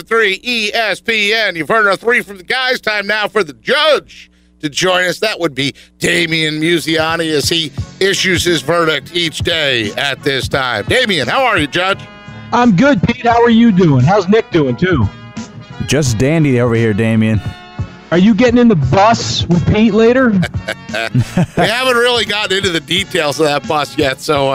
3 ESPN. You've heard our three from the guys. Time now for the judge to join us. That would be Damian Musiani as he issues his verdict each day at this time. Damian, how are you, Judge? I'm good, Pete. How are you doing? How's Nick doing, too? Just dandy over here, Damian. Are you getting in the bus with Pete later? We haven't really gotten into the details of that bus yet, so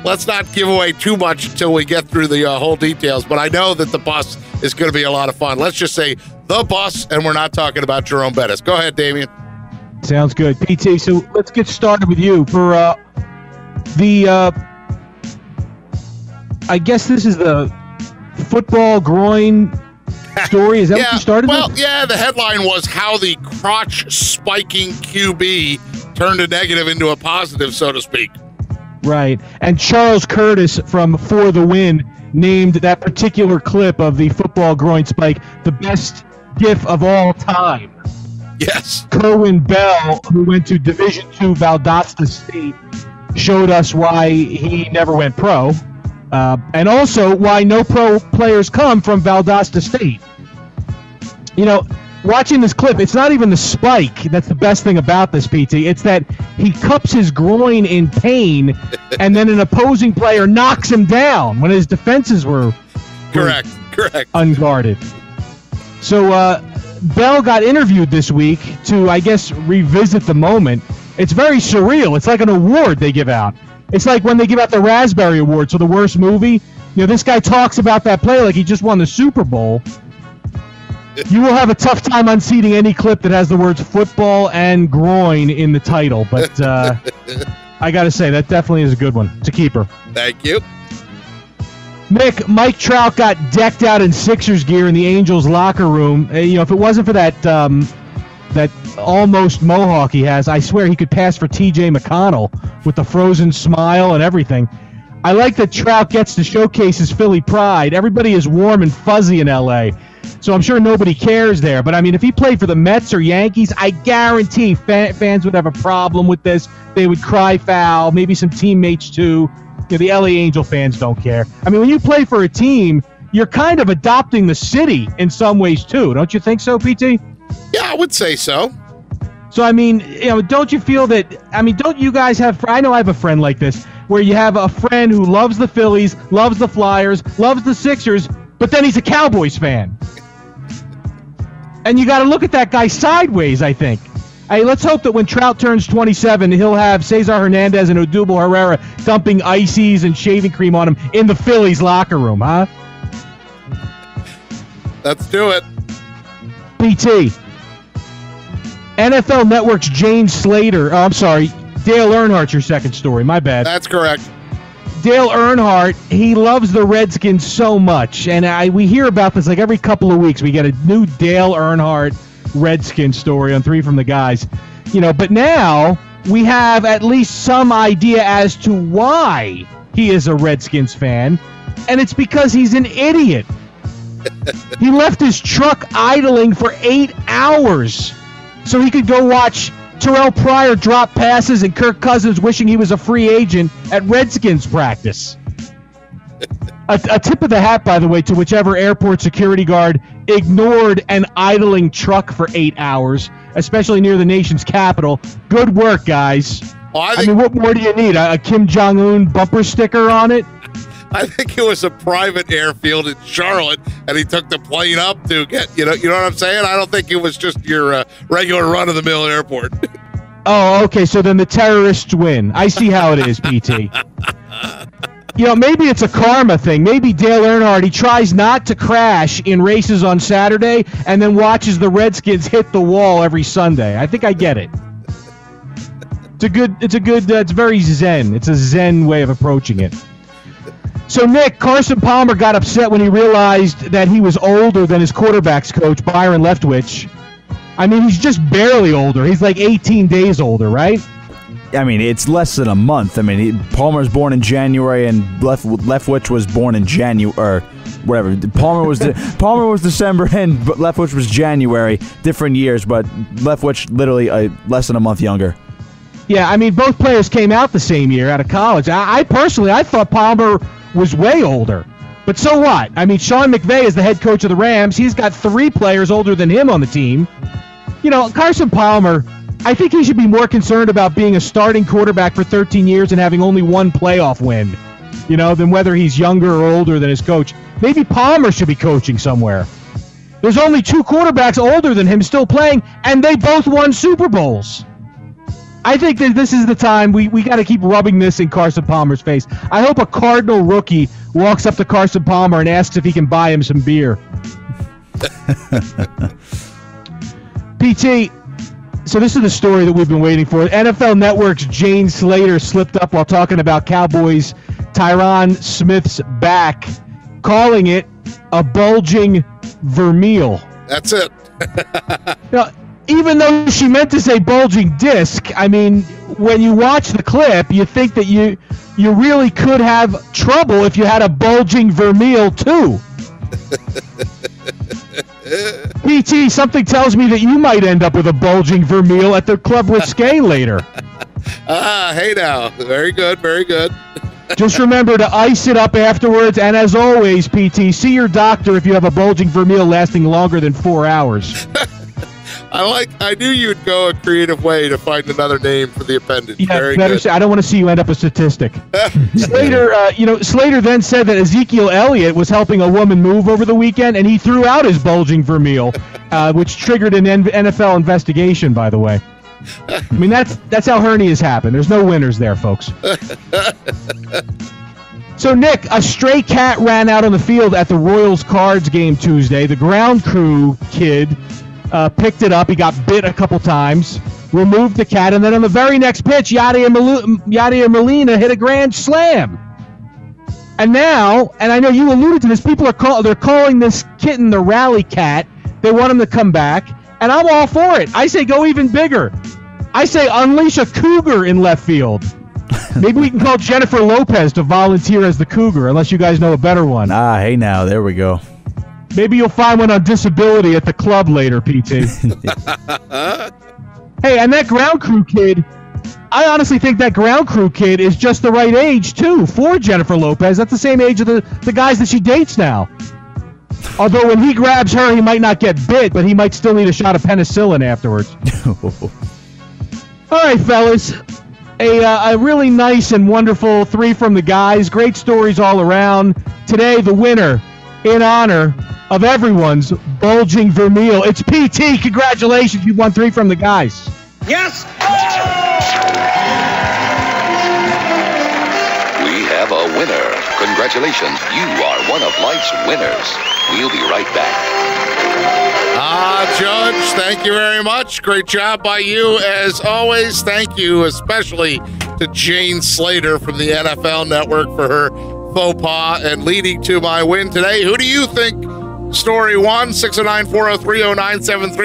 let's not give away too much until we get through the whole details. But I know that the bus is going to be a lot of fun. Let's just say the bus, and we're not talking about Jerome Bettis. Go ahead, Damian. Sounds good. PT, so let's get started with you. For I guess this is the football groin story. Is that what you started with? Yeah, the headline was how the crotch-spiking QB turned a negative into a positive, so to speak. Right. And Charles Curtis from For the Win named that particular clip of the football groin spike the best gif of all time. Yes. Kerwin Bell, who went to Division II Valdosta State, showed us why he never went pro, and also why no pro players come from Valdosta State. You know, watching this clip, it's not even the spike that's the best thing about this, PT. It's that he cups his groin in pain, and then an opposing player knocks him down when his defenses were correct unguarded. So Bell got interviewed this week to, I guess, revisit the moment. It's very surreal. It's like an award they give out. It's like when they give out the Raspberry Awards for the worst movie. You know, this guy talks about that play like he just won the Super Bowl. You will have a tough time unseating any clip that has the words football and groin in the title, but I got to say, that definitely is a good one. It's a keeper. Thank you. Nick, Mike Trout got decked out in Sixers gear in the Angels locker room. You know, if it wasn't for that almost mohawk he has, I swear he could pass for T.J. McConnell with the frozen smile and everything. I like that Trout gets to showcase his Philly pride. Everybody is warm and fuzzy in L.A., so I'm sure nobody cares there. But, I mean, if he played for the Mets or Yankees, I guarantee fans would have a problem with this. They would cry foul, maybe some teammates too. You know, the LA Angel fans don't care. I mean, when you play for a team, you're kind of adopting the city in some ways too. Don't you think so, PT? Yeah, I would say so. So, I mean, you know, don't you feel that, I mean, don't you guys have, I know I have a friend like this, where you have a friend who loves the Phillies, loves the Flyers, loves the Sixers, but then he's a Cowboys fan. And you got to look at that guy sideways, I think. Hey, let's hope that when Trout turns 27, he'll have Cesar Hernandez and Odubel Herrera dumping ices and shaving cream on him in the Phillies locker room, huh? Let's do it. PT. NFL Network's Dale Earnhardt's your second story. My bad. That's correct. Dale Earnhardt, he loves the Redskins so much, and we hear about this like every couple of weeks. We get a new Dale Earnhardt Redskin story on Three from the Guys. You know, but now we have at least some idea as to why he is a Redskins fan, and it's because he's an idiot. He left his truck idling for 8 hours so he could go watch Terrell Pryor drop passes and Kirk Cousins wishing he was a free agent at Redskins practice. A tip of the hat, by the way, to whichever airport security guard ignored an idling truck for 8 hours, especially near the nation's capital. Good work, guys. Well, I mean, what more do you need? A Kim Jong-un bumper sticker on it? I think it was a private airfield in Charlotte, and he took the plane up to get, you know what I'm saying? I don't think it was just your regular run-of-the-mill airport. Oh, okay, so then the terrorists win. I see how it is, PT. You know, maybe it's a karma thing. Maybe Dale Earnhardt, he tries not to crash in races on Saturday and then watches the Redskins hit the wall every Sunday. I think I get it. It's very zen. It's a zen way of approaching it. So, Nick, Carson Palmer got upset when he realized that he was older than his quarterback's coach, Byron Leftwich. I mean, he's just barely older. He's like 18 days older, right? I mean, it's less than a month. I mean, Palmer's born in January, and Leftwich was born in January, or whatever. Palmer was December, and Leftwich was January. Different years, but Leftwich literally less than a month younger. Yeah, I mean, both players came out the same year out of college. I personally thought Palmer was way older. But so what? I mean, Sean McVay is the head coach of the Rams. He's got 3 players older than him on the team. You know, Carson Palmer, I think he should be more concerned about being a starting quarterback for 13 years and having only 1 playoff win, you know, than whether he's younger or older than his coach. Maybe Palmer should be coaching somewhere. There's only 2 quarterbacks older than him still playing, and they both won Super Bowls. I think that this is the time we got to keep rubbing this in Carson Palmer's face. I hope a Cardinal rookie walks up to Carson Palmer and asks if he can buy him some beer. PT, so this is the story that we've been waiting for. NFL Network's Jane Slater slipped up while talking about Cowboys Tyron Smith's back, calling it a bulging Vermeil. That's it. Now, even though she meant to say bulging disc, I mean, when you watch the clip, you think that you really could have trouble if you had a bulging Vermeil too. PT, something tells me that you might end up with a bulging Vermeil at the Club Risque later. Hey now. Very good, very good. Just remember to ice it up afterwards, and as always, PT, see your doctor if you have a bulging Vermeil lasting longer than 4 hours. I knew you'd go a creative way to find another name for the appendage. Yeah, very better good. say, I don't want to see you end up a statistic. Slater, Slater then said that Ezekiel Elliott was helping a woman move over the weekend, and he threw out his bulging Vermeil, which triggered an NFL investigation, by the way. I mean, that's how hernias happen. There's no winners there, folks. So, Nick, a stray cat ran out on the field at the Royals-Cards game Tuesday. The ground crew kid picked it up. He got bit a couple times, removed the cat, and then on the very next pitch, Yadier Molina hit a grand slam. And now, and I know you alluded to this, people are they're calling this kitten the rally cat. They want him to come back, and I'm all for it. I say go even bigger. I say unleash a cougar in left field. Maybe we can call Jennifer Lopez to volunteer as the cougar, unless you guys know a better one. Hey now, there we go. Maybe you'll find one on disability at the club later, PT. Hey, and that ground crew kid, I honestly think that ground crew kid is just the right age, too, for Jennifer Lopez. That's the same age of the guys that she dates now. Although when he grabs her, he might not get bit, but he might still need a shot of penicillin afterwards. All right, fellas. A really nice and wonderful 3 from the guys. Great stories all around. Today, the winner, in honor of everyone's bulging Vermeil, it's PT. Congratulations, you won 3 from the guys. Yes! We have a winner. Congratulations, you are one of life's winners. We'll be right back. Judge, thank you very much. Great job by you, as always. Thank you especially to Jane Slater from the NFL Network for her faux pas and leading to my win today. Who do you think story won? 609-403-0973.